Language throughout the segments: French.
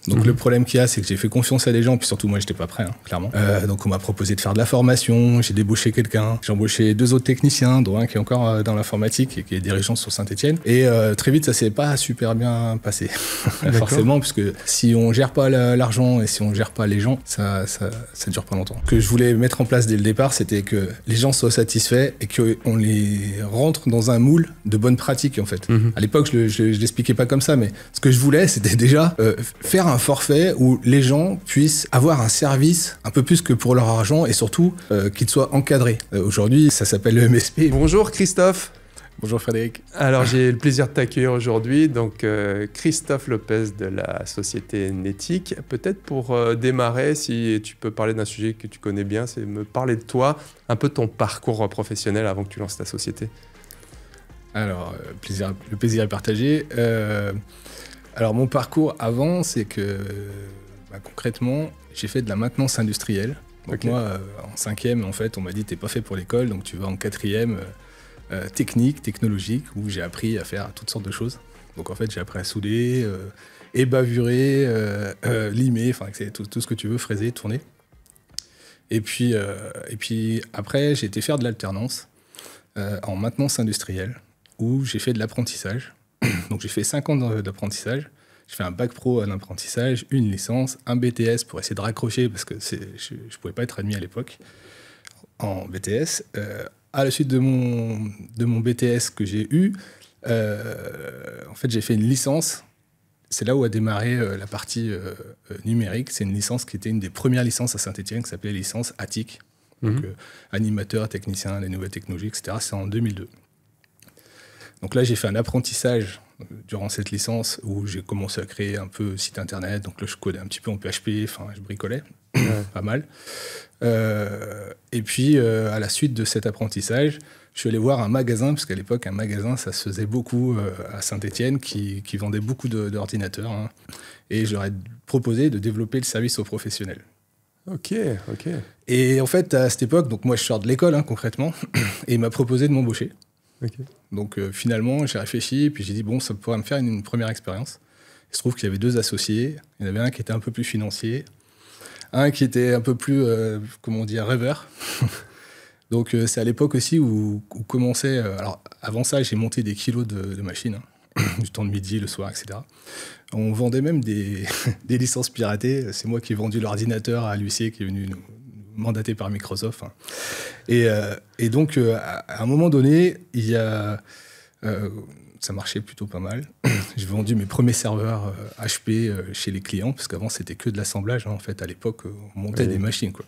Donc le problème qu'il y a, c'est que j'ai fait confiance à des gens, puis surtout moi, j'étais pas prêt, hein, clairement. Donc on m'a proposé de faire de la formation, j'ai débauché quelqu'un, j'ai embauché 2 autres techniciens, dont un qui est encore dans l'informatique et qui est dirigeant sur Saint-Etienne. Et très vite, ça s'est pas super bien passé, forcément, puisque si on gère pas l'argent et si on gère pas les gens, ça dure pas longtemps. Ce que je voulais mettre en place dès le départ, c'était que les gens soient satisfaits et qu'on les rentre dans un moule de bonnes pratiques, en fait. À l'époque, je l'expliquais pas comme ça, mais ce que je voulais, c'était déjà faire un forfait où les gens puissent avoir un service un peu plus que pour leur argent et surtout qu'il soit encadré. Aujourd'hui, ça s'appelle le MSP. Bonjour Christophe. Bonjour Frédéric. Alors j'ai le plaisir de t'accueillir aujourd'hui, donc Christophe Lopez de la société Netic. Peut-être pour démarrer, si tu peux parler d'un sujet que tu connais bien, c'est me parler de toi, un peu ton parcours professionnel avant que tu lances ta société. Alors, le plaisir est partagé. Alors mon parcours avant, c'est que concrètement, j'ai fait de la maintenance industrielle. Donc moi, en 5e, en fait, on m'a dit t'es pas fait pour l'école, donc tu vas en 4e technique, technologique, où j'ai appris à faire toutes sortes de choses. Donc en fait, j'ai appris à souder, ébavurer, limer, enfin tout ce que tu veux, fraiser, tourner. Et puis après, j'ai été faire de l'alternance en maintenance industrielle, où j'ai fait de l'apprentissage. Donc j'ai fait 5 ans d'apprentissage. J'ai fait un bac pro en apprentissage, une licence, un BTS pour essayer de raccrocher, parce que je ne pouvais pas être admis à l'époque en BTS. À la suite de mon BTS que j'ai eu, en fait, j'ai fait une licence. C'est là où a démarré la partie numérique. C'est une licence qui était une des premières licences à Saint-Etienne, qui s'appelait licence ATIC. Donc, animateur, technicien, les nouvelles technologies, etc. C'est en 2002. Donc là, j'ai fait un apprentissage durant cette licence où j'ai commencé à créer un peu site internet. Donc là, je codais un petit peu en PHP, enfin, je bricolais pas mal. Et puis, à la suite de cet apprentissage, je suis allé voir un magasin, parce qu'à l'époque, un magasin, ça se faisait beaucoup à Saint-Etienne, qui vendait beaucoup d'ordinateurs. Hein, et je leur ai proposé de développer le service aux professionnels. Ok. Et en fait, à cette époque, donc moi, je sors de l'école, hein, concrètement, et il m'a proposé de m'embaucher. Donc finalement, j'ai réfléchi, et puis j'ai dit, bon, ça pourrait me faire une première expérience. Il se trouve qu'il y avait 2 associés. Il y en avait un qui était un peu plus financier, un qui était un peu plus, rêveur. Donc c'est à l'époque aussi où commençait... alors avant ça, j'ai monté des kilos de machines, hein, du temps de midi, le soir, etc. On vendait même des licences piratées. C'est moi qui ai vendu l'ordinateur à l'huissier qui est venu nous mandaté par Microsoft. Hein. Et donc, à un moment donné, il y a... ça marchait plutôt pas mal. J'ai vendu mes premiers serveurs HP chez les clients, parce qu'avant, c'était que de l'assemblage. Hein, en fait, à l'époque, on montait des machines, quoi.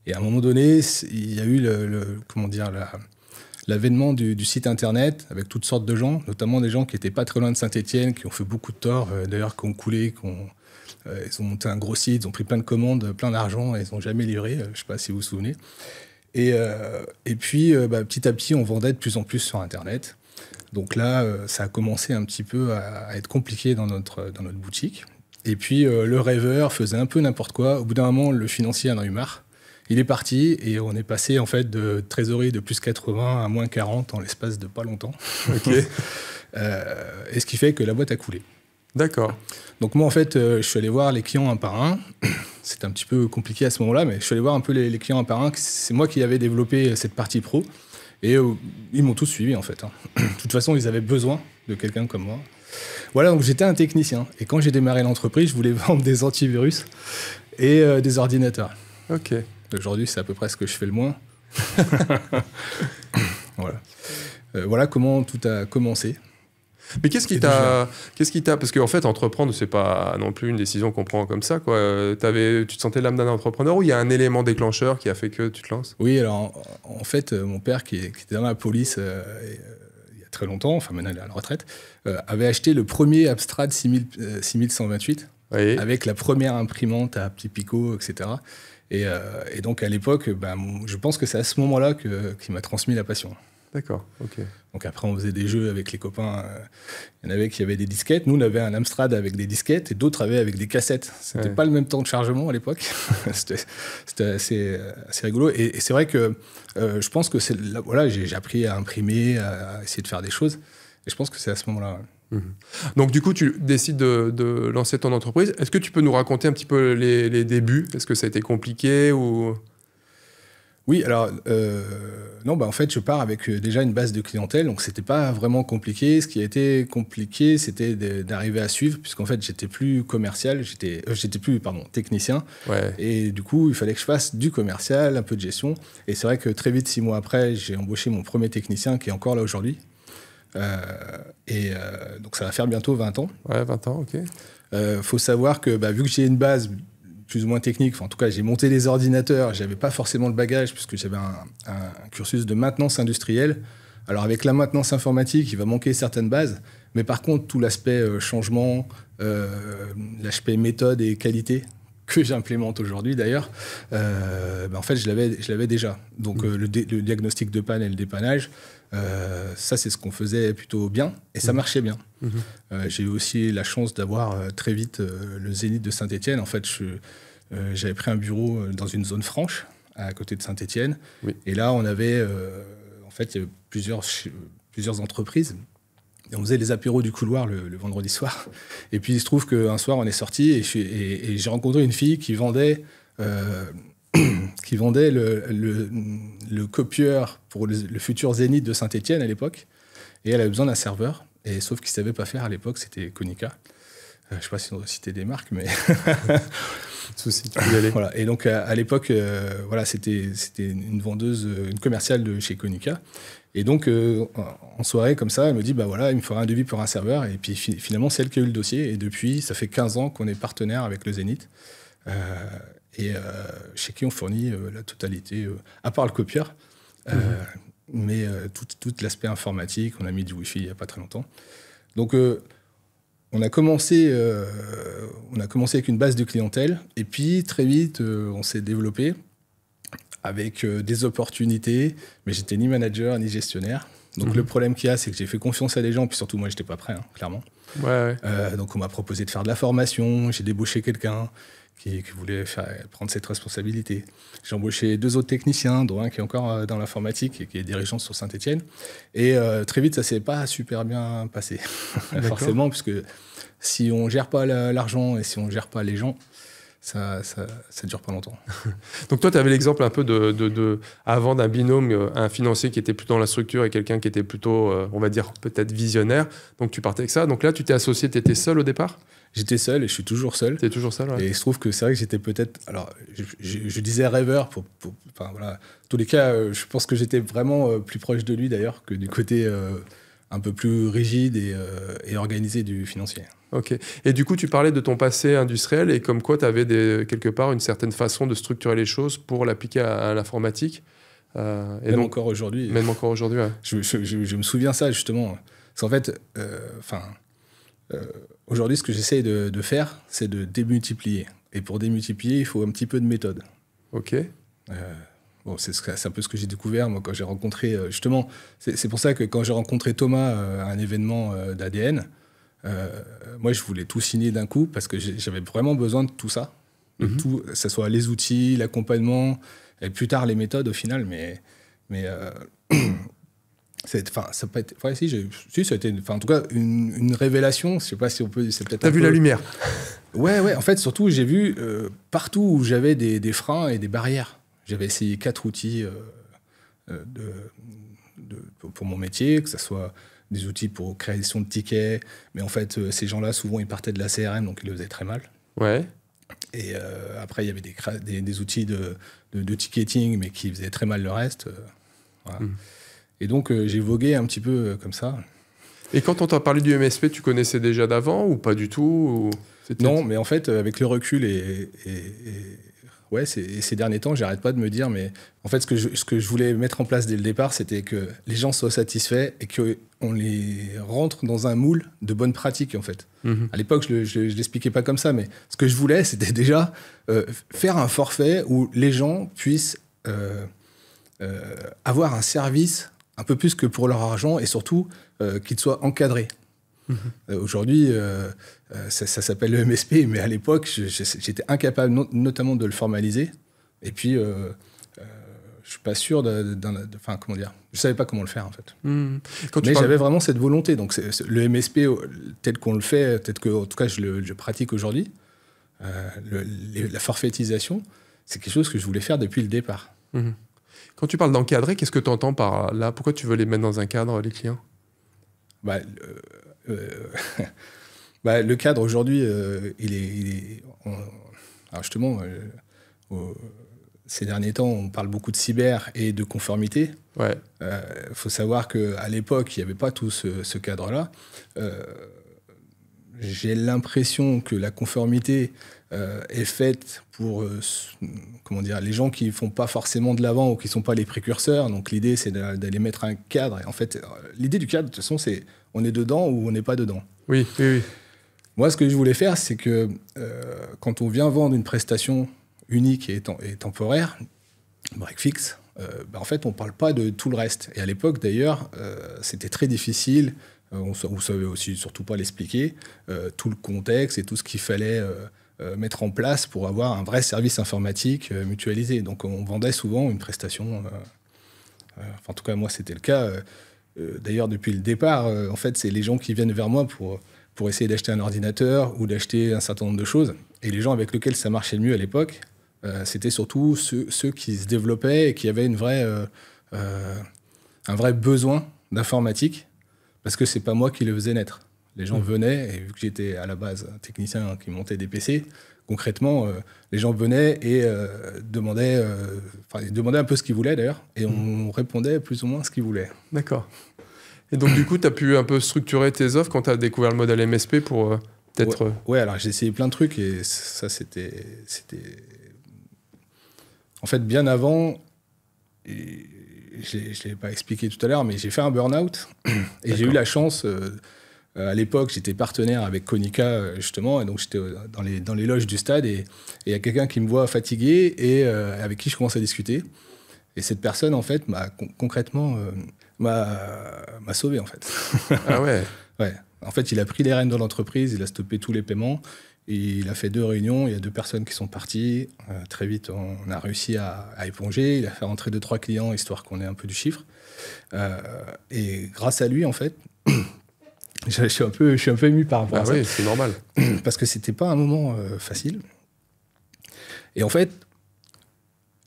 Et à un moment donné, il y a eu l'avènement du site internet avec toutes sortes de gens, notamment des gens qui n'étaient pas très loin de Saint-Etienne, qui ont fait beaucoup de tort, d'ailleurs, qui ont coulé, ils ont monté un gros site, ils ont pris plein de commandes, plein d'argent, et ils n'ont jamais livré, je ne sais pas si vous vous souvenez. Et puis, petit à petit, on vendait de plus en plus sur Internet. Donc là, ça a commencé un petit peu à être compliqué dans notre boutique. Et puis, le rêveur faisait un peu n'importe quoi. Au bout d'un moment, le financier en a eu marre. Il est parti et on est passé en fait de trésorerie de plus 80 à moins 40 en l'espace de pas longtemps. Et ce qui fait que la boîte a coulé. D'accord. Donc moi, en fait, je suis allé voir les clients un par un. C'était un petit peu compliqué à ce moment-là, mais je suis allé voir un peu les clients un par un. C'est moi qui avais développé cette partie pro. Et ils m'ont tous suivi, en fait. Hein. De toute façon, ils avaient besoin de quelqu'un comme moi. Voilà, donc j'étais un technicien. Et quand j'ai démarré l'entreprise, je voulais vendre des antivirus et des ordinateurs. Ok. Aujourd'hui, c'est à peu près ce que je fais le moins. Voilà. Voilà comment tout a commencé. Mais qu'est-ce qui t'a... Parce qu'en fait, entreprendre, c'est pas non plus une décision qu'on prend comme ça, quoi. Tu te sentais l'âme d'un entrepreneur ou il y a un élément déclencheur qui a fait que tu te lances? Oui, alors en fait, mon père, qui était dans la police il y a très longtemps, enfin maintenant il est à la retraite, avait acheté le premier Amstrad 6128 avec la première imprimante à petit picot, etc. Et donc à l'époque, je pense que c'est à ce moment-là qu'il m'a transmis la passion. D'accord, ok. Donc après, on faisait des jeux avec les copains. Il y en avait qui avaient des disquettes. Nous, on avait un Amstrad avec des disquettes et d'autres avaient avec des cassettes. C'était pas le même temps de chargement à l'époque. C'était assez rigolo. Et c'est vrai que je pense que j'ai appris à imprimer, à essayer de faire des choses. Et je pense que c'est à ce moment-là. Donc du coup, tu décides de lancer ton entreprise. Est-ce que tu peux nous raconter un petit peu les débuts? Est-ce que ça a été compliqué ou... Oui, alors, non, en fait, je pars avec déjà une base de clientèle, donc c'était pas vraiment compliqué. Ce qui a été compliqué, c'était d'arriver à suivre, puisqu'en fait, j'étais plus commercial, j'étais plus, pardon, technicien. Ouais. Et du coup, il fallait que je fasse du commercial, un peu de gestion. Et c'est vrai que très vite, 6 mois après, j'ai embauché mon premier technicien, qui est encore là aujourd'hui. Donc, ça va faire bientôt 20 ans. Ouais, 20 ans, ok. Faut savoir que, vu que j'ai une base plus ou moins technique. Enfin, en tout cas, j'ai monté les ordinateurs. J'avais pas forcément le bagage puisque j'avais un cursus de maintenance industrielle. Alors, avec la maintenance informatique, il va manquer certaines bases. Mais par contre, tout l'aspect changement, l'aspect méthode et qualité que j'implémente aujourd'hui d'ailleurs, en fait, je l'avais déjà. Donc, le diagnostic de panne et le dépannage, ça, c'est ce qu'on faisait plutôt bien et ça marchait bien. J'ai eu aussi la chance d'avoir très vite le Zénith de Saint-Étienne. En fait, j'avais pris un bureau dans une zone franche à côté de Saint-Étienne. Oui. Et là, on avait, en fait, il y avait plusieurs entreprises. Et on faisait les apéros du couloir le vendredi soir. Et puis, il se trouve qu'un soir, on est sorti et j'ai rencontré une fille qui vendait le copieur pour le futur Zénith de Saint-Étienne à l'époque. Et elle avait besoin d'un serveur. Et sauf qu'ils ne savaient pas faire à l'époque, c'était Konica. Je ne sais pas si on doit citer des marques, mais... Pas de souci, tu peux y aller. Voilà. Et donc, à l'époque, voilà, c'était une vendeuse, une commerciale de chez Konica. Et donc, en soirée, comme ça, elle me dit, voilà, il me faudra un devis pour un serveur. Et puis, finalement, c'est elle qui a eu le dossier. Et depuis, ça fait 15 ans qu'on est partenaire avec le Zénith. Chez qui on fournit la totalité, à part le copieur. Mais tout l'aspect informatique, on a mis du Wi-Fi il n'y a pas très longtemps. Donc, on a commencé avec une base de clientèle, et puis très vite, on s'est développé avec des opportunités, mais j'étais ni manager ni gestionnaire. Donc, le problème qu'il y a, c'est que j'ai fait confiance à des gens, puis surtout, moi, je n'étais pas prêt, clairement. Ouais. Donc, on m'a proposé de faire de la formation, j'ai débauché quelqu'un qui voulait prendre cette responsabilité. J'ai embauché 2 autres techniciens, dont un qui est encore dans l'informatique et qui est dirigeant sur Saint-Étienne. Et très vite, ça ne s'est pas super bien passé, forcément, puisque si on ne gère pas l'argent et si on ne gère pas les gens, ça ne dure pas longtemps. Donc toi, tu avais l'exemple un peu avant d'un binôme, un financier qui était plutôt dans la structure et quelqu'un qui était plutôt, on va dire, peut-être visionnaire. Donc tu partais avec ça. Donc là, tu t'es associé, tu étais seul au départ ? J'étais seul et je suis toujours seul. Tu es toujours seul, ouais. Et il se trouve que c'est vrai que j'étais peut-être... Alors, je disais rêveur. Enfin, voilà. En tous les cas, je pense que j'étais vraiment plus proche de lui, d'ailleurs, que du côté un peu plus rigide et organisé du financier. Ok. Et du coup, tu parlais de ton passé industriel et comme quoi tu avais quelque part une certaine façon de structurer les choses pour l'appliquer à l'informatique. Même encore aujourd'hui. Même encore aujourd'hui, ouais. Je me souviens ça, justement. Parce qu'en fait, aujourd'hui, ce que j'essaye de faire, c'est de démultiplier. Et pour démultiplier, il faut un petit peu de méthode. Ok. C'est un peu ce que j'ai découvert, moi, quand j'ai rencontré... justement, c'est pour ça que quand j'ai rencontré Thomas à un événement d'ADN, moi, je voulais tout signer d'un coup parce que j'avais vraiment besoin de tout ça. Tout, que ce soit les outils, l'accompagnement, et plus tard les méthodes au final. Mais ça n'a pas été... Enfin, si, ça a été, en tout cas, une révélation. Je ne sais pas si on peut... T'as vu la lumière? Ouais. En fait, surtout, j'ai vu partout où j'avais des freins et des barrières. J'avais essayé 4 outils pour mon métier, que ce soit des outils pour création de tickets. Mais en fait, ces gens-là, souvent, ils partaient de la CRM, donc ils le faisaient très mal. Ouais. Et après, il y avait des outils de ticketing, mais qui faisaient très mal le reste. Voilà. Et donc, j'ai vogué un petit peu comme ça. Et quand on t'a parlé du MSP, tu connaissais déjà d'avant ou pas du tout Non, mais en fait, avec le recul ces derniers temps, j'arrête pas de me dire, mais en fait, ce que je voulais mettre en place dès le départ, c'était que les gens soient satisfaits et qu'on les rentre dans un moule de bonnes pratiques, en fait. À l'époque, je l'expliquais pas comme ça, mais ce que je voulais, c'était déjà faire un forfait où les gens puissent avoir un service un peu plus que pour leur argent et surtout qu'il soit encadré. Aujourd'hui, ça s'appelle le MSP, mais à l'époque, j'étais incapable notamment de le formaliser. Et puis, suis pas sûr enfin, comment dire, je savais pas comment le faire en fait. Mais j'avais vraiment cette volonté. Donc le MSP tel qu'on le fait, peut-être que en tout cas je pratique aujourd'hui, la forfaitisation, c'est quelque chose que je voulais faire depuis le départ. Quand tu parles d'encadrer, qu'est-ce que tu entends par là? Pourquoi tu veux les mettre dans un cadre, les clients? Le cadre aujourd'hui, il est alors justement, ces derniers temps, on parle beaucoup de cyber et de conformité. Ouais. Faut savoir qu'à l'époque, il n'y avait pas tout ce cadre-là. J'ai l'impression que la conformité est faite pour comment dire, les gens qui ne font pas forcément de l'avant ou qui ne sont pas les précurseurs. Donc l'idée, c'est d'aller mettre un cadre. Et en fait, l'idée du cadre, de toute façon, c'est on est dedans ou on n'est pas dedans. Oui. Moi, ce que je voulais faire, c'est que quand on vient vendre une prestation unique et temporaire, break fix, en fait, on ne parle pas de tout le reste. Et à l'époque, d'ailleurs, c'était très difficile. On ne savait aussi surtout pas l'expliquer, tout le contexte et tout ce qu'il fallait mettre en place pour avoir un vrai service informatique mutualisé. Donc, on vendait souvent une prestation. En tout cas, moi, c'était le cas. D'ailleurs, depuis le départ, en fait, c'est les gens qui viennent vers moi pour essayer d'acheter un ordinateur ou d'acheter un certain nombre de choses. Et les gens avec lesquels ça marchait le mieux à l'époque, c'était surtout ceux qui se développaient et qui avaient un vrai besoin d'informatique, parce que c'est pas moi qui le faisais naître. Les gens venaient, et vu que j'étais à la base un technicien qui montait des PC, concrètement, les gens venaient et demandaient un peu ce qu'ils voulaient d'ailleurs, et on répondait plus ou moins ce qu'ils voulaient. D'accord. Et donc, du coup, tu as pu un peu structurer tes offres quand tu as découvert le modèle MSP pour peut-être... Ouais, alors j'ai essayé plein de trucs et ça, c'était... En fait, bien avant, et je ne l'ai pas expliqué tout à l'heure, mais j'ai fait un burn-out et j'ai eu la chance... à l'époque, j'étais partenaire avec Konica, justement, et donc j'étais dans les loges du stade et il y a quelqu'un qui me voit fatigué et avec qui je commence à discuter. Et cette personne, en fait, concrètement... m'a sauvé, en fait. Ah ouais. Ouais. En fait, il a pris les rênes de l'entreprise, il a stoppé tous les paiements, et il a fait 2 réunions, il y a 2 personnes qui sont parties. Très vite, on a réussi à éponger, il a fait rentrer 2-3 clients, histoire qu'on ait un peu du chiffre. Et grâce à lui, en fait, je suis un peu ému par rapport à ça. Oui, c'est normal. Parce que c'était pas un moment facile. Et en fait,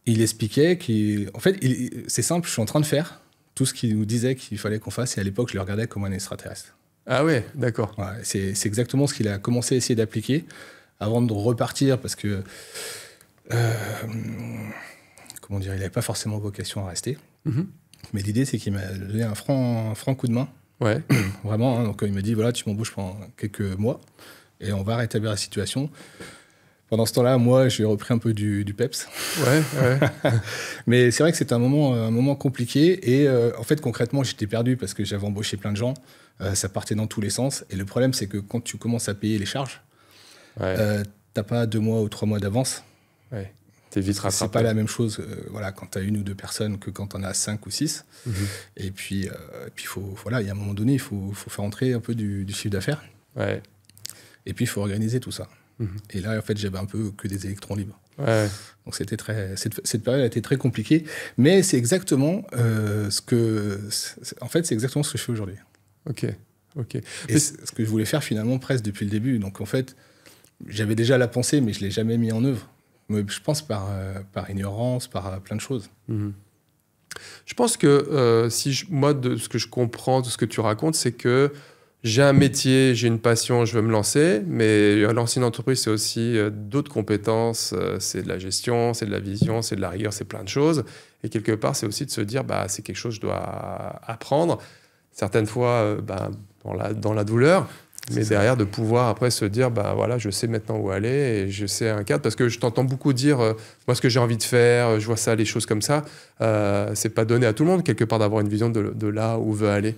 il expliquait qu'en fait, c'est simple, je suis en train de faire tout ce qu'il nous disait qu'il fallait qu'on fasse, et à l'époque, je le regardais comme un extraterrestre. Ah ouais, d'accord. Ouais, c'est exactement ce qu'il a commencé à essayer d'appliquer avant de repartir, parce que comment dire, il n'avait pas forcément vocation à rester. Mais l'idée, c'est qu'il m'a donné un franc coup de main. Ouais. Vraiment, hein, donc il m'a dit, voilà, tu m'embauches pendant quelques mois et on va rétablir la situation. Pendant ce temps-là, moi, j'ai repris un peu du peps. Ouais. Mais c'est vrai que c'était un moment compliqué. Et en fait, concrètement, j'étais perdu parce que j'avais embauché plein de gens. Ça partait dans tous les sens. Et le problème, c'est que quand tu commences à payer les charges, t'as pas 2 mois ou 3 mois d'avance. Ouais. T'es vite rattrapé. C'est pas la même chose quand tu as 1 ou 2 personnes que quand on a 5 ou 6. Et puis, il y a un moment donné, il faut faire entrer un peu du chiffre d'affaires. Ouais. Et puis, il faut organiser tout ça. Et là, en fait, j'avais un peu que des électrons libres. Ouais. Donc, cette période a été très compliquée. Mais c'est exactement ce que je fais aujourd'hui. Ok. Et ce que je voulais faire finalement presque depuis le début. Donc, en fait, j'avais déjà la pensée, mais je ne l'ai jamais mis en œuvre. Mais je pense par ignorance, par plein de choses. Je pense que moi, de ce que je comprends, de ce que tu racontes, c'est que j'ai un métier, j'ai une passion, je veux me lancer, mais lancer une entreprise, c'est aussi d'autres compétences, c'est de la gestion, c'est de la vision, c'est de la rigueur, c'est plein de choses. Et quelque part, c'est aussi de se dire, c'est quelque chose que je dois apprendre, certaines fois dans la douleur, mais derrière de pouvoir après se dire, voilà, je sais maintenant où aller et je sais un cadre. Parce que je t'entends beaucoup dire, moi, ce que j'ai envie de faire, je vois ça, les choses comme ça. C'est pas donné à tout le monde, quelque part, d'avoir une vision de là où veut aller.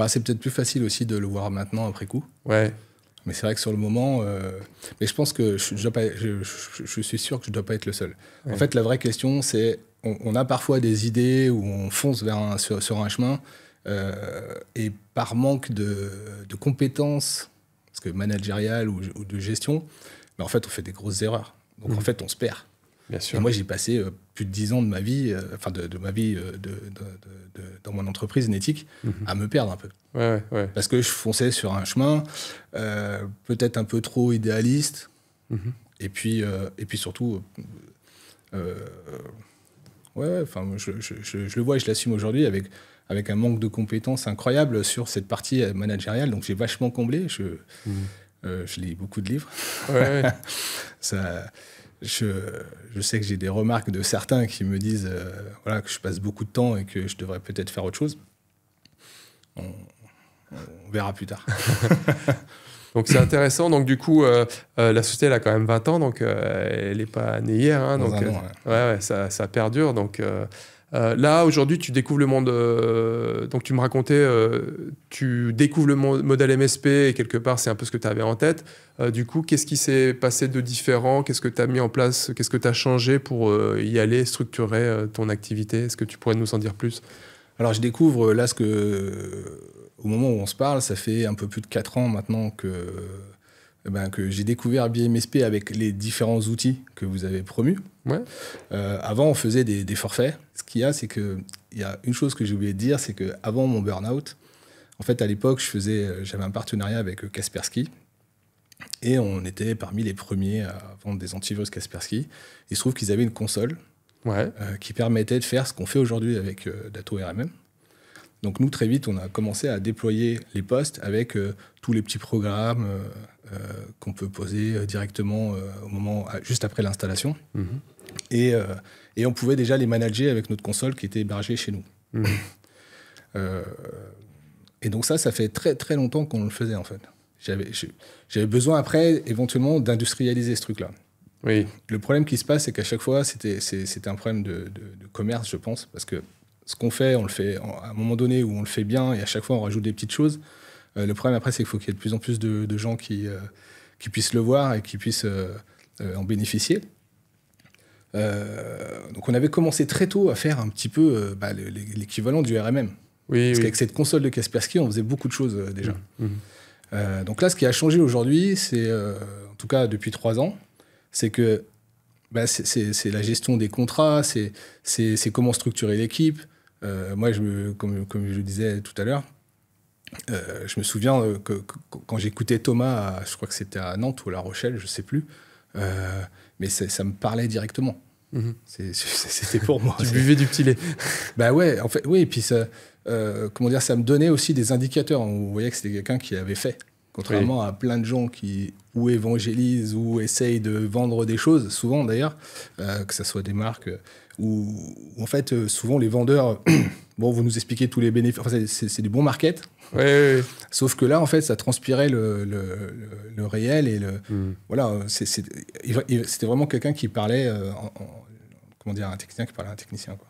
C'est peut-être plus facile aussi de le voir maintenant, après coup. Ouais. Mais c'est vrai que sur le moment... mais je pense que je suis sûr que je ne dois pas être le seul. Ouais. En fait, la vraie question, c'est... On a parfois des idées où on fonce sur un chemin... et par manque de compétences, parce que managériales ou de gestion, mais en fait, on fait des grosses erreurs. Donc, en fait, on se perd. Bien sûr. Et moi, j'ai passé plus de 10 ans de ma vie, dans mon entreprise Netic, à me perdre un peu. Ouais. Parce que je fonçais sur un chemin peut-être un peu trop idéaliste. Et puis surtout, je le vois et je l'assume aujourd'hui avec un manque de compétences incroyable sur cette partie managériale. Donc j'ai vachement comblé. Je lis beaucoup de livres. Ouais. Je sais que j'ai des remarques de certains qui me disent que je passe beaucoup de temps et que je devrais peut-être faire autre chose. On verra plus tard. Donc c'est intéressant. Donc du coup, la société elle a quand même 20 ans, donc elle n'est pas née hier. Hein, donc, un an, ça perdure. Donc là, aujourd'hui, tu découvres le monde. Donc tu me racontais, tu découvres le modèle MSP et quelque part, c'est un peu ce que tu avais en tête. Du coup, qu'est-ce qui s'est passé de différent? Qu'est-ce que tu as mis en place? Qu'est-ce que tu as changé pour y aller, structurer ton activité? Est-ce que tu pourrais nous en dire plus? Alors, je découvre là au moment où on se parle, ça fait un peu plus de 4 ans maintenant que j'ai découvert BMSP avec les différents outils que vous avez promus. Ouais. Avant, on faisait des forfaits. Ce qu'il y a, c'est qu'il y a une chose que j'ai oublié de dire, c'est qu'avant mon burn-out, en fait, à l'époque, j'avais un partenariat avec Kaspersky. Et on était parmi les premiers à vendre des antivirus Kaspersky. Il se trouve qu'ils avaient une console qui permettait de faire ce qu'on fait aujourd'hui avec Datto RMM. Donc nous, très vite, on a commencé à déployer les postes avec tous les petits programmes qu'on peut poser directement juste après l'installation. Et on pouvait déjà les manager avec notre console qui était hébergée chez nous. Et donc ça fait très très longtemps qu'on le faisait en fait. J'avais besoin après, éventuellement, d'industrialiser ce truc-là. Oui. Le problème qui se passe, c'est qu'à chaque fois, c'était un problème de commerce, je pense, parce que ce qu'on fait, on le fait à un moment donné où on le fait bien, et à chaque fois, on rajoute des petites choses. Le problème après, c'est qu'il faut qu'il y ait de plus en plus de gens qui puissent le voir et qui puissent en bénéficier. Donc on avait commencé très tôt à faire un petit peu l'équivalent du RMM. Parce qu'avec cette console de Kaspersky, on faisait beaucoup de choses déjà. Donc là, ce qui a changé aujourd'hui, c'est, en tout cas depuis 3 ans, c'est que c'est la gestion des contrats, c'est comment structurer l'équipe. Moi, comme je le disais tout à l'heure, je me souviens que quand j'écoutais Thomas, je crois que c'était à Nantes ou à La Rochelle, je ne sais plus, mais ça me parlait directement. C'était pour moi. Tu buvais du petit lait. Ouais, en fait, oui, et puis ça me donnait aussi des indicateurs. On voyait que c'était quelqu'un qui avait fait. Contrairement à plein de gens qui ou évangélisent ou essayent de vendre des choses, souvent d'ailleurs, que ce soit des marques, où en fait, souvent les vendeurs, vous nous expliquez tous les bénéfices, enfin, c'est du bon market. Oui. Sauf que là, en fait, ça transpirait le réel et voilà, c'était vraiment quelqu'un qui parlait, un technicien qui parlait à un technicien, quoi.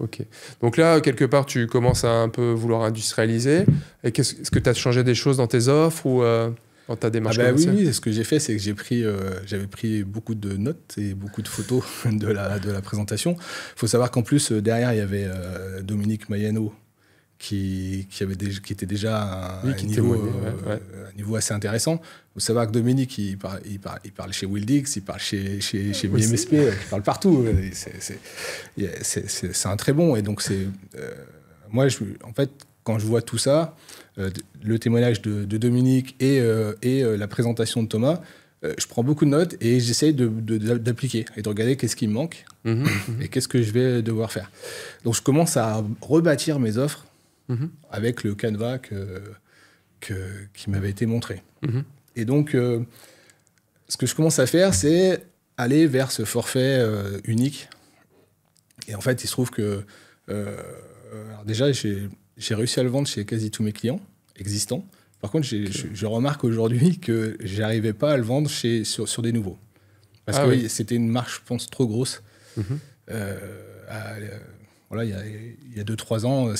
Ok. Donc là, quelque part, tu commences à un peu vouloir industrialiser. Et est-ce que tu as changé des choses dans tes offres ou dans ta démarche commerciale? Oui, ce que j'ai fait, c'est que j'avais pris beaucoup de notes et beaucoup de photos de la présentation. Il faut savoir qu'en plus, derrière, il y avait Dominique Mayano qui était déjà à un niveau assez intéressant. Il faut savoir que Dominique, il parle chez Wildix, il parle chez BMSP, il parle partout. C'est un très bon. Et donc, moi, en fait, quand je vois tout ça, le témoignage de Dominique et la présentation de Thomas, je prends beaucoup de notes et j'essaye d'appliquer et de regarder qu'est-ce qui me manque et qu'est-ce que je vais devoir faire. Donc, je commence à rebâtir mes offres avec le canevas qui m'avait été montré. Et donc, ce que je commence à faire, c'est aller vers ce forfait unique. Et en fait, il se trouve que alors déjà, j'ai réussi à le vendre chez quasi tous mes clients existants. Par contre, je remarque aujourd'hui que je n'arrivais pas à le vendre sur des nouveaux. Parce que c'était une marche, je pense, trop grosse. Voilà, il y a 2-3 ans,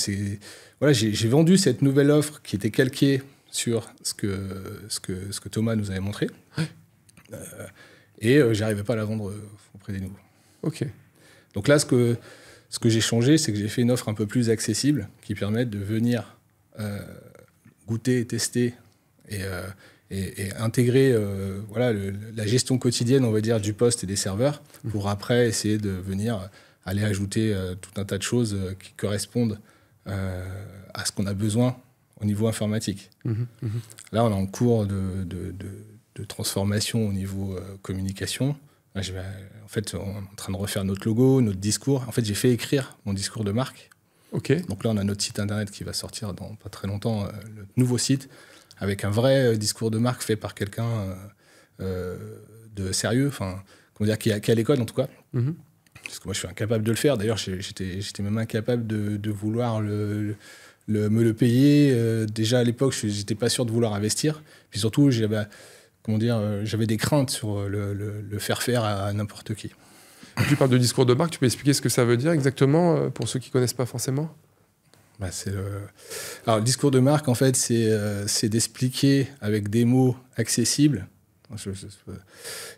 j'ai vendu cette nouvelle offre qui était calquée sur ce que Thomas nous avait montré. Et j'arrivais pas à la vendre auprès des nouveaux. Ok. Donc là, ce que j'ai changé, c'est que j'ai fait une offre un peu plus accessible qui permet de venir goûter, tester et intégrer voilà, la gestion quotidienne, on va dire, du poste et des serveurs, pour après essayer de venir aller ajouter tout un tas de choses qui correspondent à ce qu'on a besoin au niveau informatique. Là, on est en cours de transformation au niveau communication. Là, en fait, on est en train de refaire notre logo, notre discours. En fait, j'ai fait écrire mon discours de marque. Donc là, on a notre site internet qui va sortir dans pas très longtemps, le nouveau site, avec un vrai discours de marque fait par quelqu'un de sérieux, comment dire, qui est à l'école en tout cas. Parce que moi, je suis incapable de le faire. D'ailleurs, j'étais même incapable de vouloir me le payer. Déjà, à l'époque, je n'étais pas sûr de vouloir investir. Puis surtout, j'avais des craintes sur le faire à n'importe qui. Tu parles de discours de marque, tu peux expliquer ce que ça veut dire exactement pour ceux qui ne connaissent pas forcément? Alors, le discours de marque, en fait, c'est d'expliquer avec des mots accessibles. Je ne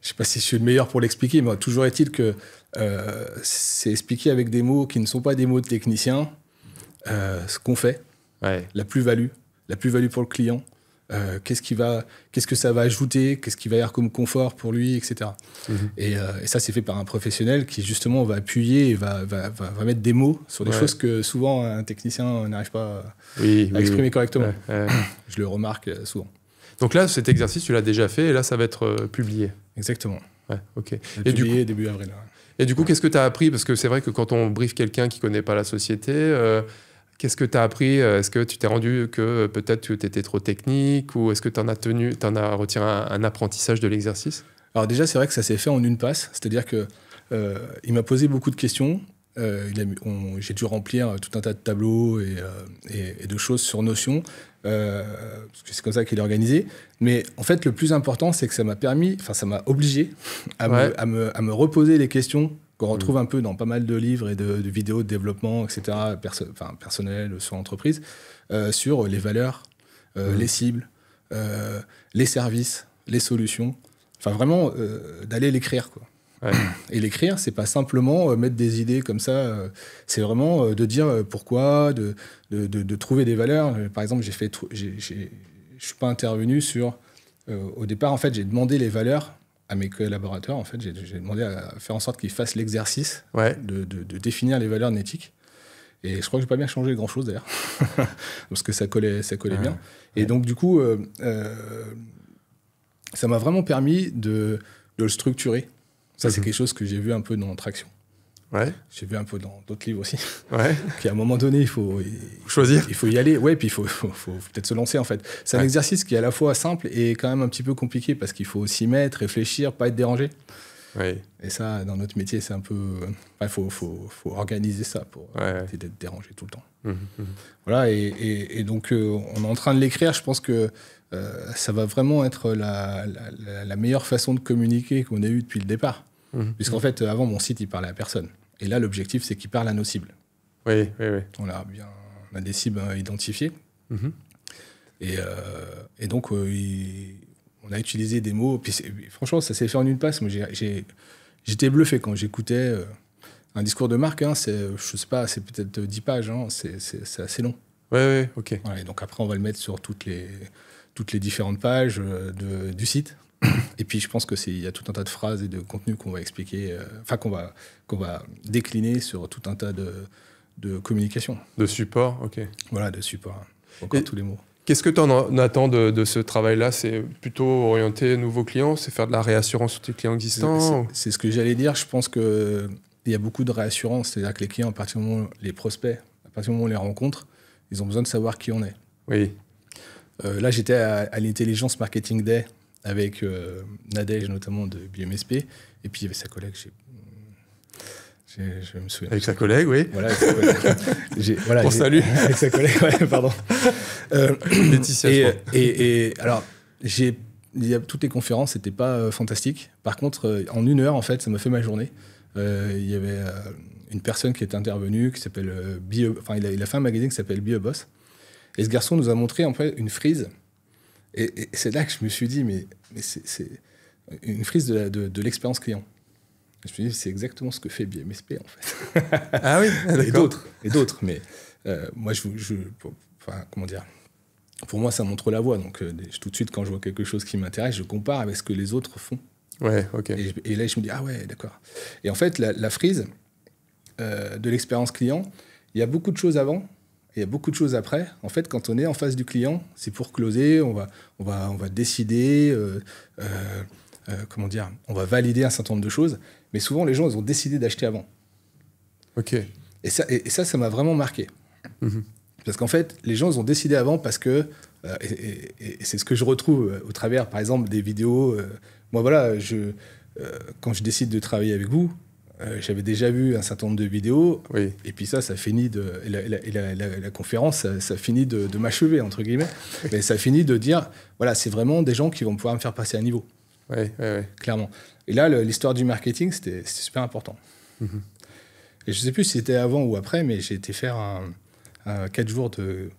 sais pas si je suis le meilleur pour l'expliquer, mais toujours est-il que c'est expliquer avec des mots qui ne sont pas des mots de technicien ce qu'on fait, la plus-value pour le client, qu'est-ce que ça va ajouter, qu'est-ce qu'il va y avoir comme confort pour lui, etc. Et ça, c'est fait par un professionnel qui, justement, va appuyer et va mettre des mots sur des choses que, souvent, un technicien n'arrive pas à exprimer correctement. Je le remarque souvent. Donc là, cet exercice, tu l'as déjà fait et là, ça va être publié. Exactement. Et publié début avril. Et du coup, qu'est-ce que tu as appris? Parce que c'est vrai que quand on briefe quelqu'un qui ne connaît pas la société, qu'est-ce que tu as appris? Est-ce que tu t'es rendu que peut-être tu étais trop technique ou est-ce que tu en as retiré un apprentissage de l'exercice? Alors déjà, c'est vrai que ça s'est fait en une passe. C'est-à-dire qu'il m'a posé beaucoup de questions. J'ai dû remplir tout un tas de tableaux et de choses sur Notion, parce que c'est comme ça qu'il est organisé. Mais en fait, le plus important, c'est que ça m'a obligé à me reposer les questions qu'on retrouve un peu dans pas mal de livres et de vidéos de développement, etc., personnel, sur l'entreprise, sur les valeurs, les cibles, les services, les solutions. Enfin, vraiment, d'aller l'écrire, quoi. Et l'écrire, c'est pas simplement mettre des idées comme ça, c'est vraiment de dire pourquoi, de trouver des valeurs. Par exemple, je suis pas intervenu sur... au départ, en fait, j'ai demandé les valeurs à mes collaborateurs. En fait, j'ai demandé à faire en sorte qu'ils fassent l'exercice de définir les valeurs Netic. Et je crois que j'ai pas bien changé grand-chose, d'ailleurs, parce que ça collait bien. Et donc, du coup, ça m'a vraiment permis de le structurer. Ça, c'est quelque chose que j'ai vu un peu dans Traction. J'ai vu un peu dans d'autres livres aussi. Qu'à un moment donné, il faut choisir. Il faut y aller. Puis il faut peut-être se lancer, en fait. C'est un exercice qui est à la fois simple et quand même un petit peu compliqué parce qu'il faut s'y mettre, réfléchir, pas être dérangé. Et ça, dans notre métier, c'est un peu... Il faut organiser ça pour éviter d'être dérangé tout le temps. Voilà, et donc, on est en train de l'écrire. Je pense que ça va vraiment être la meilleure façon de communiquer qu'on ait eue depuis le départ. Puisqu'en fait, avant, mon site, il parlait à personne. Et là, l'objectif, c'est qu'il parle à nos cibles. On a des cibles identifiées. Et donc, on a utilisé des mots. Puis franchement, ça s'est fait en une passe. Moi, j'étais bluffé quand j'écoutais un discours de marque. Je sais pas, c'est peut-être 10 pages. C'est assez long. Voilà, et donc après, on va le mettre sur toutes les différentes pages du site. Et puis, je pense qu'il y a tout un tas de phrases et de contenus qu'on va expliquer, qu'on va décliner sur tout un tas de communication. De support, Voilà, de support. Encore tous les mots. Qu'est-ce que tu en attends de ce travail-là? C'est plutôt orienté nouveaux clients? C'est faire de la réassurance sur tes clients existants? C'est ce que j'allais dire. Je pense qu'il y a beaucoup de réassurance. C'est-à-dire que les clients, à partir du moment les prospects, à partir du moment où on les rencontre, ils ont besoin de savoir qui on est. Là, j'étais à l'Intelligence Marketing Day avec Nadège, notamment de BMSP, et puis il y avait sa collègue, je me souviens. Avec sa collègue, Voilà, avec sa collègue. On salue. Avec sa collègue, pardon. Laetitia. Et alors, toutes les conférences, c'était pas fantastique. Par contre, en 1 heure, en fait, ça m'a fait ma journée. Il y avait une personne qui est intervenue, qui s'appelle il a fait un magazine qui s'appelle Be a Boss. Et ce garçon nous a montré en fait une frise. Et c'est là que je me suis dit, mais c'est une frise de l'expérience client. Je me suis dit, c'est exactement ce que fait BMSP, en fait. Ah oui, d'accord. Et d'autres. Mais moi, comment dire, pour moi, ça montre la voie. Donc, tout de suite, quand je vois quelque chose qui m'intéresse, je compare avec ce que les autres font. Ouais, ok. Et là, je me dis, ah ouais, d'accord. Et en fait, la frise de l'expérience client, il y a beaucoup de choses avant, et il y a beaucoup de choses après. En fait, quand on est en face du client, c'est pour closer, on va décider, comment dire, on va valider un certain nombre de choses. Mais souvent, les gens, ils ont décidé d'acheter avant. Ok. Et ça m'a vraiment marqué. Mhm. Parce qu'en fait, les gens, ils ont décidé avant parce que, et c'est ce que je retrouve au travers, par exemple, des vidéos. Moi, voilà, quand je décide de travailler avec vous, j'avais déjà vu un certain nombre de vidéos, Oui. et puis ça finit de... la conférence, ça finit de m'achever, entre guillemets. Mais ça finit de dire, voilà, c'est vraiment des gens qui vont pouvoir me faire passer à niveau. Ouais. Clairement. Et là, l'histoire du marketing, c'était super important. Mhm. Et je ne sais plus si c'était avant ou après, mais j'ai été faire 4 jours de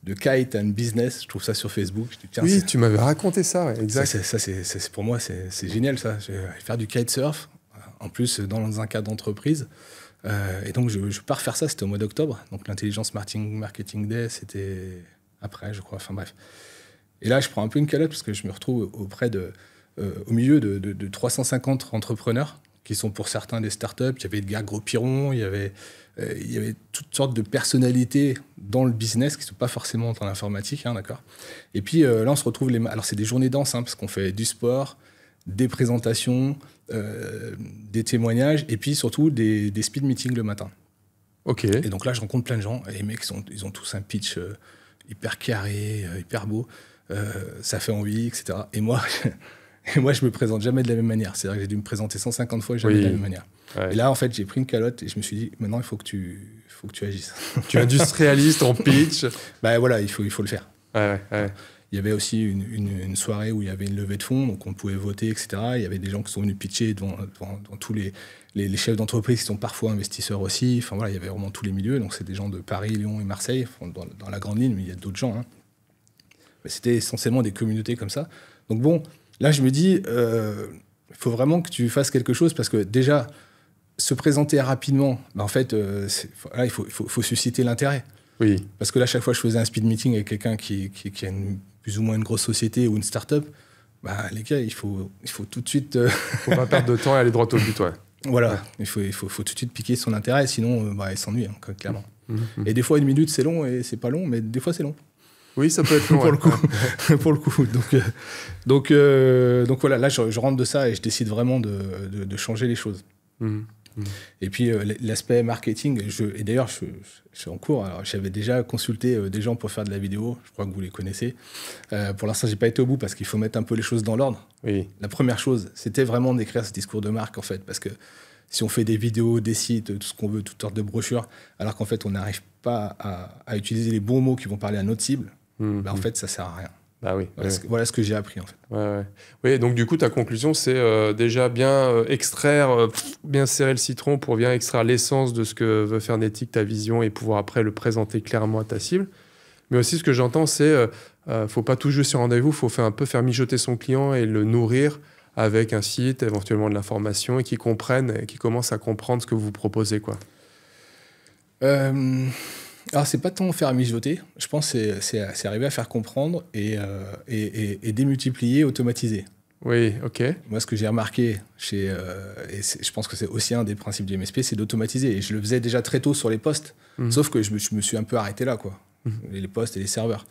kite and business. Je trouve ça sur Facebook. Je dis, tiens, Oui, tu m'avais raconté ça, ouais, exact. Ça, pour moi, c'est génial, ça. Je vais aller faire du kitesurf, en plus dans un cadre d'entreprise. Et donc, je pars faire ça, c'était au mois d'octobre. Donc, l'Intelligence Marketing Day, c'était après, je crois. Enfin, bref. Et là, je prends un peu une calotte parce que je me retrouve au milieu de 350 entrepreneurs qui sont pour certains des startups. Il y avait Edgar Gros-Piron, il y avait toutes sortes de personnalités dans le business qui ne sont pas forcément dans l'informatique, hein, d'accord. Et puis là, on se retrouve... Alors, c'est des journées denses, hein, parce qu'on fait du sport, des présentations, des témoignages, et puis surtout des speed meetings le matin. Ok. Et donc là, je rencontre plein de gens, et les mecs, ils ont tous un pitch hyper carré, hyper beau, ça fait envie, etc. Et moi, je me présente jamais de la même manière. C'est-à-dire que j'ai dû me présenter 150 fois, jamais de la même manière. Ouais. Et là, en fait, j'ai pris une calotte et je me suis dit, maintenant, il faut que tu agisses. Tu industrialises ton pitch. Ben voilà, il faut le faire. Ouais. Il y avait aussi une soirée où il y avait une levée de fonds, donc on pouvait voter, etc. Il y avait des gens qui sont venus pitcher devant tous les chefs d'entreprise qui sont parfois investisseurs aussi. Enfin voilà, il y avait vraiment tous les milieux. Donc c'est des gens de Paris, Lyon et Marseille, dans la grande ligne, mais il y a d'autres gens. Hein. Mais c'était essentiellement des communautés comme ça. Donc bon, là je me dis, il faut vraiment que tu fasses quelque chose parce que déjà, se présenter rapidement, en fait, là, il faut susciter l'intérêt. Oui. Parce que là, chaque fois que je faisais un speed meeting avec quelqu'un qui a plus ou moins une grosse société ou une start-up, les gars, il faut tout de suite... faut pas perdre de temps et aller droit au but, ouais. Voilà, ouais. Il faut tout de suite piquer son intérêt, sinon il s'ennuie, hein, clairement. Et des fois, 1 minute, c'est long et c'est pas long, mais des fois, c'est long. Oui, ça peut être long. pour, le coup. Pour le coup. Donc voilà, là, je rentre de ça et je décide vraiment de changer les choses. Et puis l'aspect marketing, et d'ailleurs je suis en cours, alors j'avais déjà consulté des gens pour faire de la vidéo, je crois que vous les connaissez. Pour l'instant j'ai pas été au bout parce qu'il faut mettre un peu les choses dans l'ordre. Oui. La première chose, c'était vraiment d'écrire ce discours de marque en fait, parce que si on fait des vidéos, des sites, tout ce qu'on veut, toutes sortes de brochures, alors qu'en fait on n'arrive pas à utiliser les bons mots qui vont parler à notre cible, en fait ça sert à rien. Bah oui, voilà ce que j'ai appris en fait. Ouais. Oui, donc du coup ta conclusion c'est déjà bien extraire, bien serrer le citron pour bien extraire l'essence de ce que veut faire Netic, ta vision, et pouvoir après le présenter clairement à ta cible. Mais aussi ce que j'entends c'est faut pas tout jouer sur rendez-vous, faut faire mijoter son client et le nourrir avec un site, éventuellement de l'information, et qu'il comprenne, et qu'il commence à comprendre ce que vous proposez, quoi. Alors, c'est pas tant faire mijoter, je pense que c'est arriver à faire comprendre et démultiplier, automatiser. Oui, ok. Moi, ce que j'ai remarqué, et je pense que c'est aussi un des principes du MSP, c'est d'automatiser. Et je le faisais déjà très tôt sur les postes, sauf que je me suis un peu arrêté là, quoi. Les postes et les serveurs.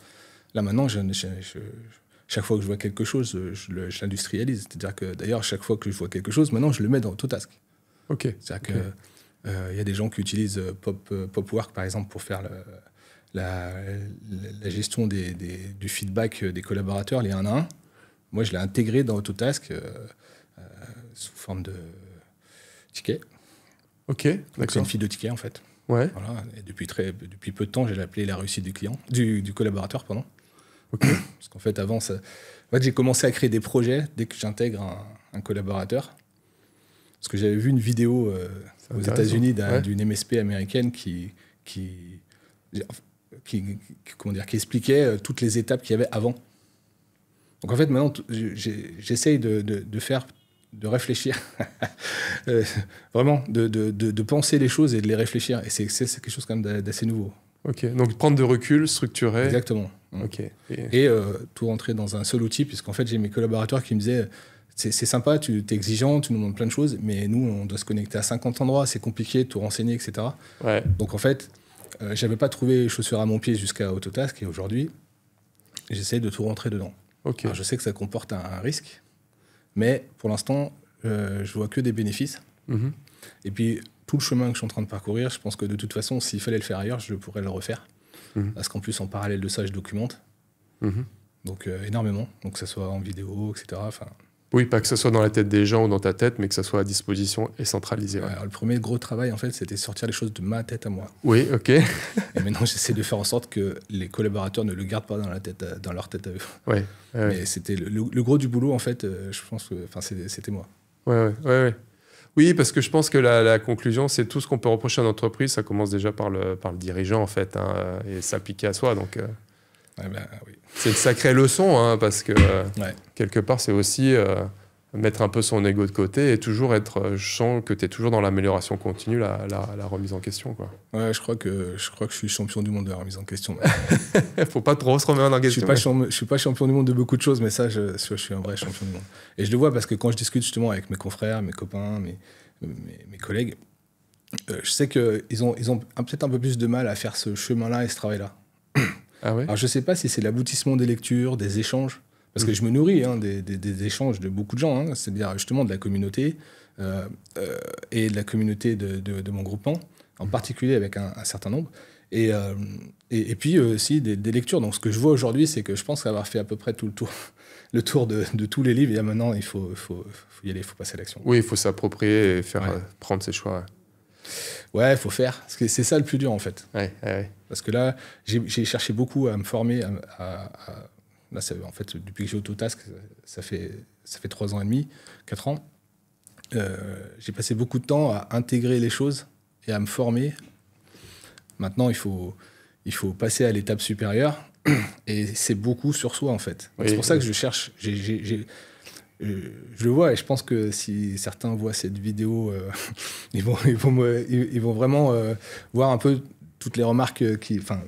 Là, maintenant, chaque fois que je vois quelque chose, je l'industrialise. C'est-à-dire que, d'ailleurs, chaque fois que je vois quelque chose, maintenant, je le mets dans Autotask. Ok. C'est-à-dire que y a des gens qui utilisent Popwork, par exemple, pour faire la gestion du feedback des collaborateurs, les 1 à 1. Moi, je l'ai intégré dans Autotask sous forme de ticket. Ok, donc c'est une file de tickets, en fait. Ouais. Voilà. Et depuis peu de temps, j'ai appelé la réussite du client, du collaborateur, pardon. Ok. Parce qu'en fait, avant, j'ai commencé à créer des projets dès que j'intègre un collaborateur. Parce que j'avais vu une vidéo aux États-Unis d'une MSP américaine qui expliquait toutes les étapes qu'il y avait avant. Donc en fait, maintenant, j'essaye de réfléchir, vraiment, de penser les choses et de les réfléchir. Et c'est quelque chose quand même d'assez nouveau. Ok, donc prendre de recul, structurer. Exactement. Ok. Et tout rentrer dans un seul outil, puisqu'en fait, j'ai mes collaborateurs qui me disaient c'est sympa, tu es exigeant, tu nous montres plein de choses, mais nous, on doit se connecter à 50 endroits, c'est compliqué de tout renseigner, etc. Ouais. Donc en fait, j'avais pas trouvé chaussure à mon pied jusqu'à Autotask, et aujourd'hui, j'essaie de tout rentrer dedans. Ok. Alors, je sais que ça comporte un risque, mais pour l'instant, je vois que des bénéfices. Mhm. Et puis, tout le chemin que je suis en train de parcourir, je pense que de toute façon, s'il fallait le faire ailleurs, je pourrais le refaire. Parce qu'en plus, en parallèle de ça, je documente. Donc, énormément. Donc, que ce soit en vidéo, etc. Enfin, Oui, pas que ce soit dans la tête des gens ou dans ta tête, mais que ça soit à disposition et centralisé. Ouais. alors, le premier gros travail, en fait, c'était sortir les choses de ma tête à moi. Oui, ok. Et maintenant, j'essaie de faire en sorte que les collaborateurs ne le gardent pas dans leur tête à eux. Ouais. Mais c'était le gros du boulot, en fait, je pense que c'était moi. Ouais. Oui, parce que je pense que la conclusion, c'est tout ce qu'on peut reprocher à une entreprise, ça commence déjà par le dirigeant, en fait, hein, et s'appliquer à soi. Donc, Oui. c'est une sacrée leçon, hein, parce que quelque part, c'est aussi mettre un peu son ego de côté et toujours être... je sens que tu es toujours dans l'amélioration continue, la remise en question, quoi. Ouais, je crois que je suis champion du monde de la remise en question. Faut pas trop se remettre en question. Je suis pas champion du monde de beaucoup de choses, mais ça, je suis un vrai champion du monde. Et je le vois parce que quand je discute justement avec mes confrères, mes copains, mes collègues, je sais qu'ils ont peut-être un peu plus de mal à faire ce chemin-là et ce travail-là. Ah ouais. Alors, je sais pas si c'est l'aboutissement des lectures, des échanges, parce que je me nourris des échanges de beaucoup de gens, hein, c'est-à-dire justement de la communauté et de la communauté de mon groupement, en particulier avec un certain nombre. Et puis aussi des lectures. Donc ce que je vois aujourd'hui, c'est que je pense avoir fait à peu près tout le tour de tous les livres. Et maintenant, il faut y aller, il faut passer à l'action. Oui, il faut s'approprier et faire prendre ses choix. Ouais, il faut faire. Parce que c'est ça le plus dur, en fait. Ouais. Parce que là, j'ai cherché beaucoup à me former. Là, en fait, depuis que j'ai Autotask, ça fait 3 ans et demi, 4 ans. J'ai passé beaucoup de temps à intégrer les choses et à me former. Maintenant, il faut passer à l'étape supérieure. Et c'est beaucoup sur soi, en fait. C'est pour ça que je cherche. Je le vois et je pense que si certains voient cette vidéo, ils vont vraiment voir un peu toutes les remarques qui... Enfin,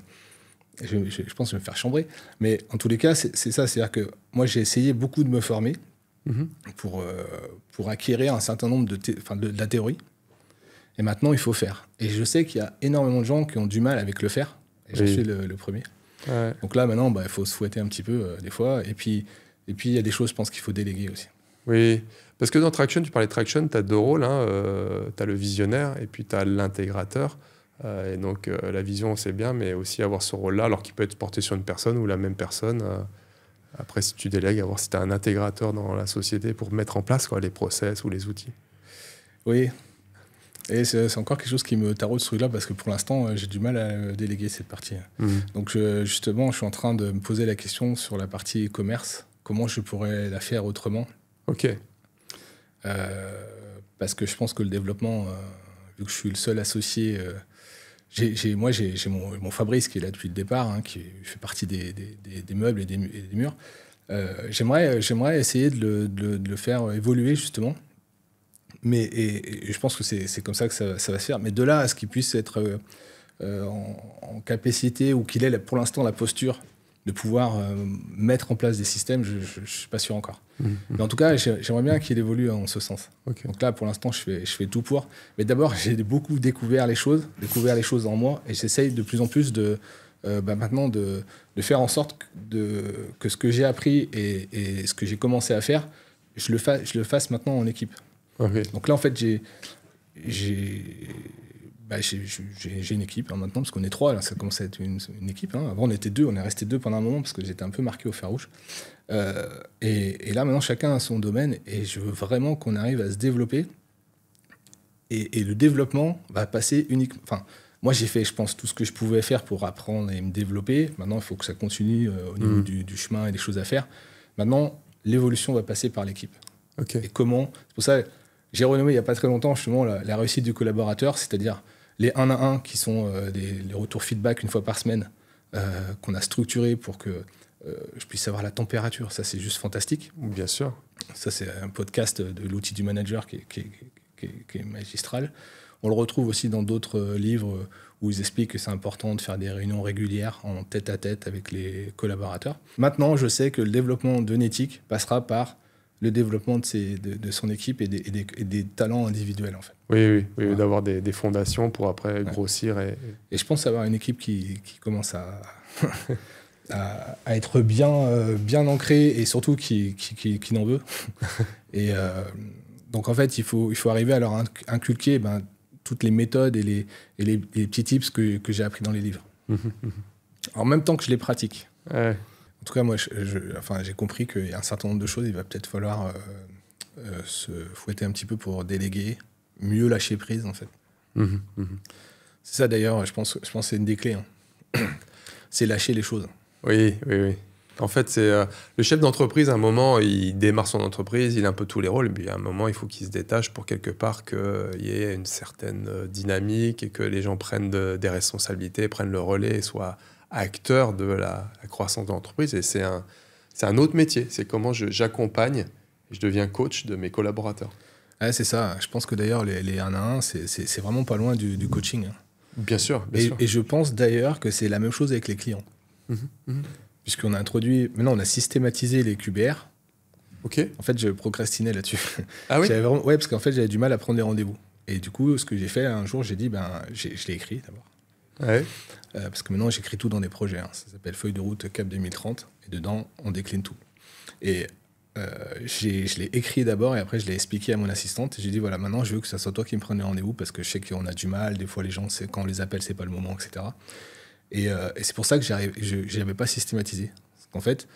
je pense que je vais me faire chambrer. Mais en tous les cas, c'est ça. C'est-à-dire que moi, j'ai essayé beaucoup de me former pour acquérir un certain nombre de la théorie. Et maintenant, il faut faire. Et je sais qu'il y a énormément de gens qui ont du mal avec le faire. Et j'en suis le premier. Ouais. Donc là, maintenant, il faut se fouetter un petit peu des fois. Et puis, il y a des choses, je pense, qu'il faut déléguer aussi. Oui, parce que dans Traction, tu parlais de Traction, tu as 2 rôles. Hein, tu as le visionnaire et puis tu as l'intégrateur. Et donc, la vision, c'est bien, mais aussi avoir ce rôle-là, alors qu'il peut être porté sur une personne ou la même personne. Après, si tu délègues, à voir si tu as un intégrateur dans la société pour mettre en place les process ou les outils. Oui. Et c'est encore quelque chose qui me taraude ce truc-là, parce que pour l'instant, j'ai du mal à déléguer cette partie. Donc, justement, je suis en train de me poser la question sur la partie e-commerce. Comment je pourrais la faire autrement ? Ok. Parce que je pense que le développement, vu que je suis le seul associé, j'ai mon Fabrice qui est là depuis le départ, hein, qui fait partie des meubles et des murs. J'aimerais essayer de le faire évoluer, justement. Mais et je pense que c'est comme ça que ça va se faire. Mais de là à ce qu'il puisse être en capacité, ou qu'il ait pour l'instant la posture de pouvoir mettre en place des systèmes, je ne suis pas sûr encore. Mais en tout cas, j'aimerais bien qu'il évolue en ce sens. Okay. Donc là, pour l'instant, je fais tout pour. Mais d'abord, j'ai beaucoup découvert les choses en moi, et j'essaye de plus en plus maintenant de faire en sorte que ce que j'ai appris et ce que j'ai commencé à faire, je le fasse maintenant en équipe. Okay. Donc là, en fait, j'ai une équipe maintenant, parce qu'on est 3, là, ça commence à être une équipe. Hein. Avant, on était 2, on est resté 2 pendant un moment, parce que j'étais un peu marqué au fer rouge. Et là, maintenant, chacun a son domaine, et je veux vraiment qu'on arrive à se développer. Et le développement va passer uniquement... Enfin, moi, j'ai fait, je pense, tout ce que je pouvais faire pour apprendre et me développer. Maintenant, il faut que ça continue au niveau du chemin et des choses à faire. Maintenant, l'évolution va passer par l'équipe. Okay. Et comment... C'est pour ça, j'ai renommé il n'y a pas très longtemps, justement, la réussite du collaborateur, c'est-à-dire les 1 à 1 qui sont les retours feedback une fois par semaine, qu'on a structurés pour que je puisse savoir la température. Ça, c'est juste fantastique. Bien sûr. Ça, c'est un podcast de l'outil du manager qui est magistral. On le retrouve aussi dans d'autres livres où ils expliquent que c'est important de faire des réunions régulières en tête-à-tête avec les collaborateurs. Maintenant, je sais que le développement de Netic passera par le développement de son équipe et des talents individuels, en fait. Oui, voilà. D'avoir des fondations pour après grossir. Et je pense avoir une équipe qui commence à être bien ancrée et surtout qui n'en veut. Et donc, en fait, il faut arriver à leur inculquer toutes les méthodes et les petits tips que j'ai appris dans les livres. En même temps que je les pratique. Ouais. En tout cas, moi, j'ai compris qu'il y a un certain nombre de choses, il va peut-être falloir se fouetter un petit peu pour déléguer, mieux lâcher prise, en fait. C'est ça, d'ailleurs, je pense que c'est une des clés. Hein. C'est lâcher les choses. Oui. En fait, c'est le chef d'entreprise, à un moment, il démarre son entreprise, il a un peu tous les rôles, et puis à un moment, il faut qu'il se détache pour quelque part qu'il y ait une certaine dynamique et que les gens prennent des responsabilités, prennent le relais et soient acteurs de la croissance de l'entreprise. Et c'est un autre métier. C'est comment j'accompagne et je deviens coach de mes collaborateurs. Ouais, c'est ça. Je pense que d'ailleurs, les 1 à 1, c'est vraiment pas loin du coaching. Hein. Bien sûr. Et je pense d'ailleurs que c'est la même chose avec les clients. Puisqu'on a introduit... Maintenant, on a systématisé les QBR. OK. En fait, je procrastinais là-dessus. Ah oui? Ouais, parce qu'en fait, j'avais du mal à prendre des rendez-vous. Et du coup, ce que j'ai fait, un jour, j'ai dit, je l'ai écrit d'abord. Ouais. Parce que maintenant, j'écris tout dans des projets. Hein. Ça s'appelle Feuille de route Cap 2030. Et dedans, on décline tout. Et je l'ai écrit d'abord et après, je l'ai expliqué à mon assistante. Et j'ai dit, voilà, maintenant, je veux que ça soit toi qui me prenne les rendez-vous parce que je sais qu'on a du mal. Des fois, les gens, quand on les appelle, c'est pas le moment, etc. Et c'est pour ça que je n'avais pas systématisé. Parce qu'en fait,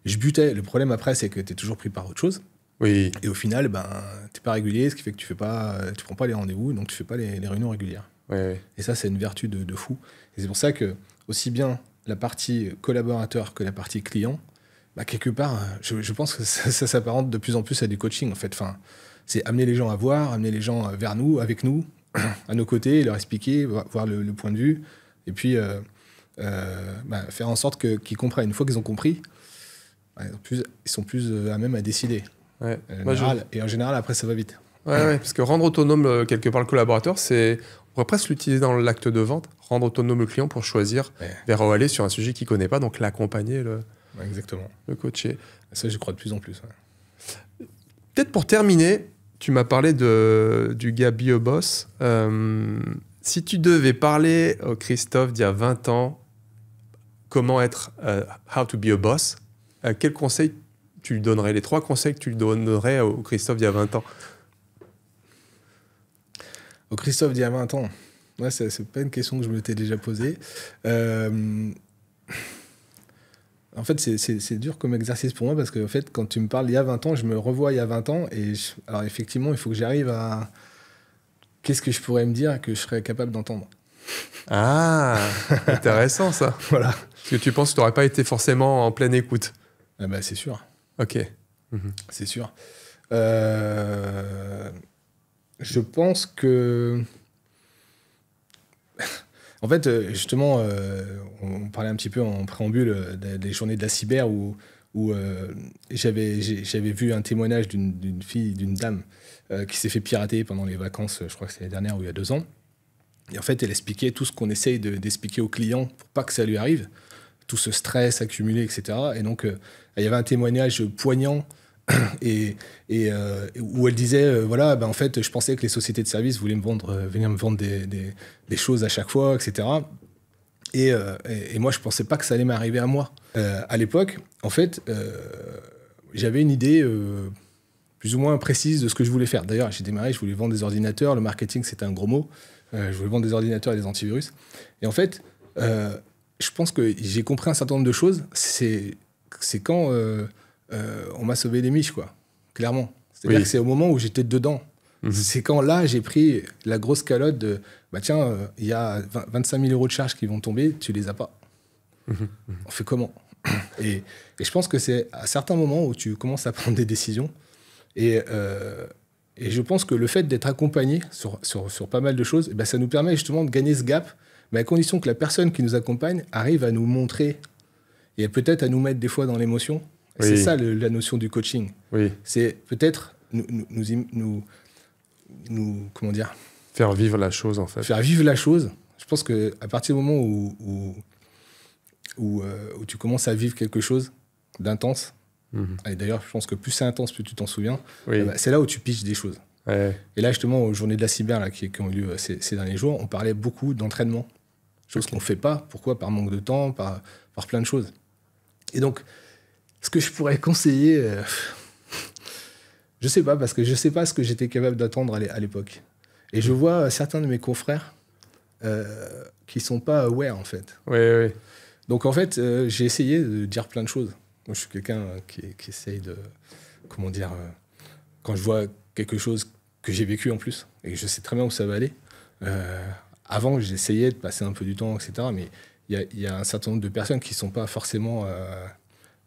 je butais. Le problème après, c'est que tu es toujours pris par autre chose. Oui. Et au final, tu n'es pas régulier, ce qui fait que tu prends pas les rendez-vous, donc tu fais pas les réunions régulières. Oui. Et ça, c'est une vertu de fou. Et c'est pour ça que, aussi bien la partie collaborateur que la partie client, quelque part, je pense que ça s'apparente de plus en plus à du coaching, en fait. Enfin, c'est amener les gens à voir, amener les gens vers nous, avec nous, à nos côtés, leur expliquer, voir le point de vue, et puis faire en sorte qu'ils comprennent. Une fois qu'ils ont compris, ils sont plus à même à décider. Ouais. Et en général, après, ça va vite. Ouais, parce que rendre autonome quelque part le collaborateur, on pourrait presque l'utiliser dans l'acte de vente, rendre autonome le client pour choisir vers où aller sur un sujet qu'il ne connaît pas, donc l'accompagner, exactement. Le coacher. Ça, je crois de plus en plus. Ouais. Peut-être pour terminer, tu m'as parlé du gars Be a Boss. Si tu devais parler au Christophe d'il y a 20 ans, comment être how to be a boss, quels conseils tu lui donnerais, les 3 conseils que tu lui donnerais au Christophe d'il y a 20 ans? Au Christophe d'il y a 20 ans, ouais, c'est pas une question que je m'étais déjà posée. En fait, c'est dur comme exercice pour moi parce que en fait, quand tu me parles il y a 20 ans, je me revois il y a 20 ans. Alors effectivement, il faut que j'arrive à... Qu'est-ce que je pourrais me dire que je serais capable d'entendre? Ah, intéressant ça. Voilà. Parce que tu penses que tu n'aurais pas été forcément en pleine écoute. C'est sûr. Ok. C'est sûr. Je pense que... En fait, justement, on parlait un petit peu en préambule des journées de la cyber où j'avais vu un témoignage d'une dame qui s'est fait pirater pendant les vacances, je crois que c'est l'année dernière ou il y a 2 ans. Et en fait, elle expliquait tout ce qu'on essaye d'expliquer aux clients pour pas que ça lui arrive, tout ce stress accumulé, etc. Et donc, il y avait un témoignage poignant où elle disait, en fait, je pensais que les sociétés de services voulaient venir me vendre des choses à chaque fois, etc. Et moi, je pensais pas que ça allait m'arriver à moi. À l'époque, en fait, j'avais une idée plus ou moins précise de ce que je voulais faire. D'ailleurs, j'ai démarré, je voulais vendre des ordinateurs. Le marketing, c'était un gros mot. Je voulais vendre des ordinateurs et des antivirus. Et en fait, je pense que j'ai compris un certain nombre de choses. C'est quand on m'a sauvé les miches, quoi. Clairement. C'est-à-dire que c'est au moment où j'étais dedans. C'est quand là, j'ai pris la grosse calotte de il y a 25 000 € de charges qui vont tomber, tu les as pas. On fait comment? Et je pense que c'est à certains moments où tu commences à prendre des décisions. Et je pense que le fait d'être accompagné sur pas mal de choses, ça nous permet justement de gagner ce gap, mais à condition que la personne qui nous accompagne arrive à nous montrer et peut-être à nous mettre des fois dans l'émotion. Oui. C'est ça la notion du coaching. Oui. C'est peut-être comment dire, Faire vivre la chose, en fait. Faire vivre la chose. Je pense qu'à partir du moment où tu commences à vivre quelque chose d'intense, et d'ailleurs, je pense que plus c'est intense, plus tu t'en souviens, Oui. C'est là où tu piges des choses. Ouais. Et là, justement, aux Journées de la cyber là, qui ont eu lieu ces derniers jours, on parlait beaucoup d'entraînement. Chose qu'on ne fait pas. Pourquoi? Par manque de temps, par plein de choses. Et donc, ce que je pourrais conseiller, je ne sais pas, parce que je ne sais pas ce que j'étais capable d'attendre à l'époque. Et je vois certains de mes confrères qui ne sont pas aware, en fait. Oui. Donc, en fait, j'ai essayé de dire plein de choses. Moi, je suis quelqu'un qui essaye de... Comment dire quand je vois quelque chose que j'ai vécu en plus, et je sais très bien où ça va aller, avant, j'essayais de passer un peu du temps, etc. Mais il y a un certain nombre de personnes qui ne sont pas forcément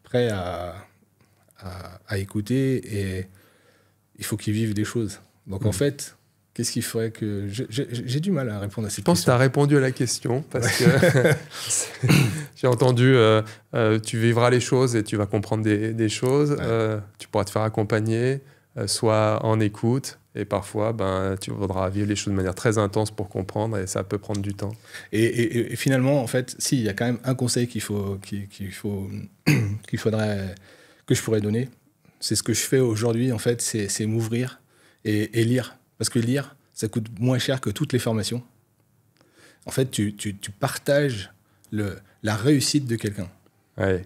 prêts à écouter, et il faut qu'ils vivent des choses. Donc, en fait... Qu'est-ce qu'il faudrait que... J'ai du mal à répondre à cette question. Je pense que tu as répondu à la question, parce que j'ai entendu tu vivras les choses et tu vas comprendre des choses. Ouais. Tu pourras te faire accompagner, soit en écoute, et parfois tu voudras vivre les choses de manière très intense pour comprendre, et ça peut prendre du temps. Et finalement, en fait, il y a quand même un conseil qu'il faudrait que je pourrais donner. C'est ce que je fais aujourd'hui, en fait, c'est m'ouvrir et lire. Parce que lire, ça coûte moins cher que toutes les formations. En fait, tu partages la réussite de quelqu'un. Ouais.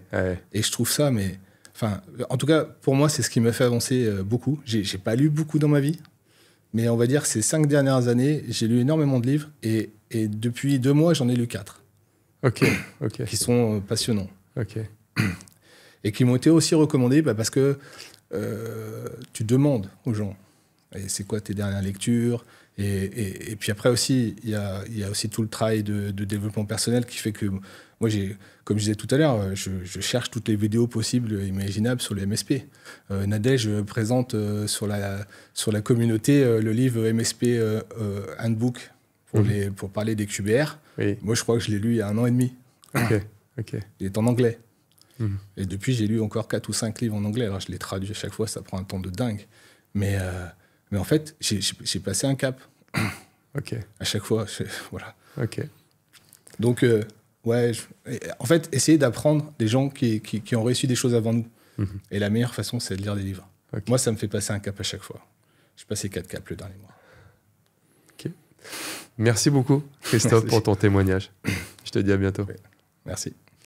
Et je trouve ça, mais... Enfin, en tout cas, pour moi, c'est ce qui m'a fait avancer beaucoup. J'ai pas lu beaucoup dans ma vie, mais on va dire que ces 5 dernières années, j'ai lu énormément de livres, et depuis 2 mois, j'en ai lu 4. Ok. Qui sont passionnants. Ok. Et qui m'ont été aussi recommandés parce que tu demandes aux gens. Et c'est quoi tes dernières lectures, et puis après aussi, il y a aussi tout le travail de développement personnel qui fait que moi, comme je disais tout à l'heure, je cherche toutes les vidéos possibles et imaginables sur le MSP. Nadège présente sur la communauté le livre MSP Handbook pour parler des QBR. Oui. Moi, je crois que je l'ai lu il y a 1 an et demi. Ok. Il est en anglais. Et depuis, j'ai lu encore 4 ou 5 livres en anglais. Alors, je les traduis à chaque fois, ça prend un temps de dingue. Mais en fait, j'ai passé un cap. Ok. À chaque fois, voilà. Ok. Donc, en fait, essayer d'apprendre des gens qui ont réussi des choses avant nous. Et la meilleure façon, c'est de lire des livres. Okay. Moi, ça me fait passer un cap à chaque fois. J'ai passé 4 caps le dernier mois. Ok. Merci beaucoup, Christophe, pour ton témoignage. Je te dis à bientôt. Oui. Merci.